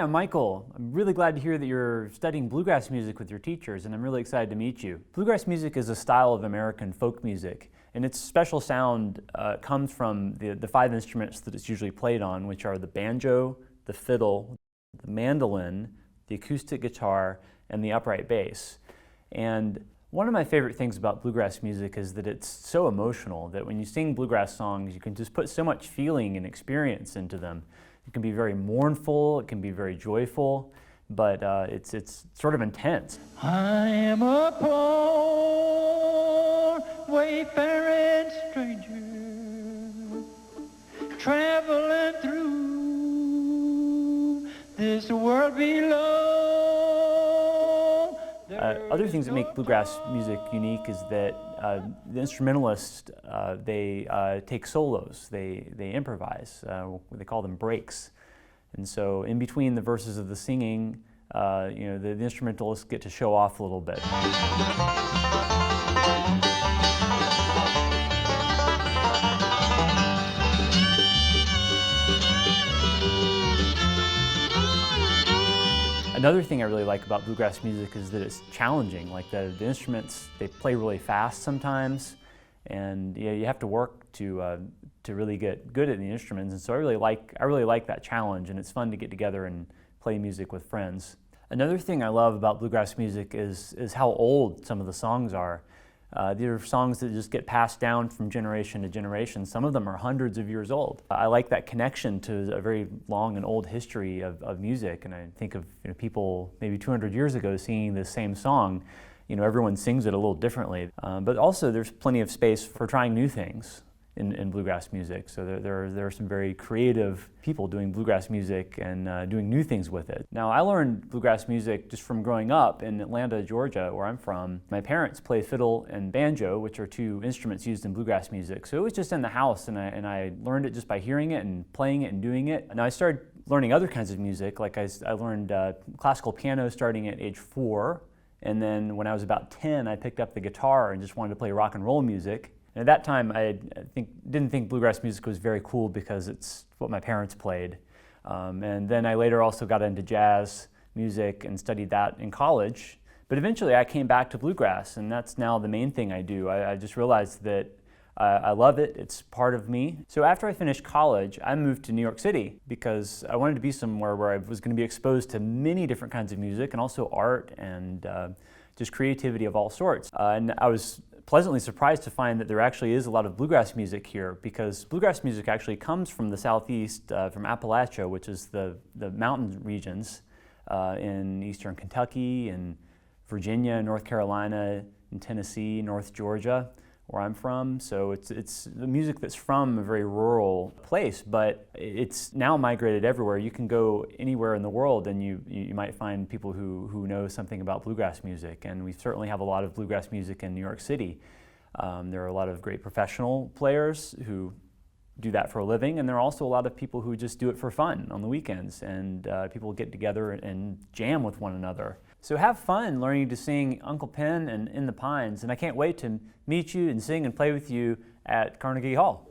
I'm Michael. I'm really glad to hear that you're studying bluegrass music with your teachers, and I'm really excited to meet you. Bluegrass music is a style of American folk music, and its special sound comes from the five instruments that it's usually played on, which are the banjo, the fiddle, the mandolin, the acoustic guitar, and the upright bass. And one of my favorite things about bluegrass music is that it's so emotional that when you sing bluegrass songs, you can just put so much feeling and experience into them. It can be very mournful, it can be very joyful, but it's sort of intense. I am a poor wayfaring stranger, traveling through this world below. Other things that make bluegrass music unique is that the instrumentalists, they take solos, they improvise, they call them breaks. And so in between the verses of the singing, the instrumentalists get to show off a little bit. Another thing I really like about bluegrass music is that it's challenging. Like the instruments, they play really fast sometimes, and you have to work to really get good at the instruments. And so I really like that challenge, and it's fun to get together and play music with friends. Another thing I love about bluegrass music is how old some of the songs are. These are songs that just get passed down from generation to generation. Some of them are hundreds of years old. I like that connection to a very long and old history of music, and I think of people maybe 200 years ago singing the same song. Everyone sings it a little differently. But also there's plenty of space for trying new things in bluegrass music. So there are some very creative people doing bluegrass music and doing new things with it. Now, I learned bluegrass music just from growing up in Atlanta, Georgia, where I'm from. My parents play fiddle and banjo, which are two instruments used in bluegrass music. So it was just in the house, and I learned it just by hearing it and playing it and doing it. Now I started learning other kinds of music, like I learned classical piano starting at age 4, and then when I was about 10, I picked up the guitar and just wanted to play rock and roll music. And at that time, I didn't think bluegrass music was very cool because it's what my parents played. And then I later also got into jazz music and studied that in college. But eventually I came back to bluegrass, and that's now the main thing I do. I just realized that I love it, it's part of me. So after I finished college, I moved to New York City because I wanted to be somewhere where I was going to be exposed to many different kinds of music and also art and just creativity of all sorts. And I was pleasantly surprised to find that there actually is a lot of bluegrass music here, because bluegrass music actually comes from the southeast, from Appalachia, which is the mountain regions in eastern Kentucky and Virginia, North Carolina, and Tennessee, North Georgia, where I'm from. So it's the music that's from a very rural place, but it's now migrated everywhere. You can go anywhere in the world and you might find people who know something about bluegrass music, and we certainly have a lot of bluegrass music in New York City. There are a lot of great professional players who do that for a living, and there are also a lot of people who just do it for fun on the weekends, and people get together and jam with one another. So have fun learning to sing Uncle Pen and In the Pines, and I can't wait to meet you and sing and play with you at Carnegie Hall.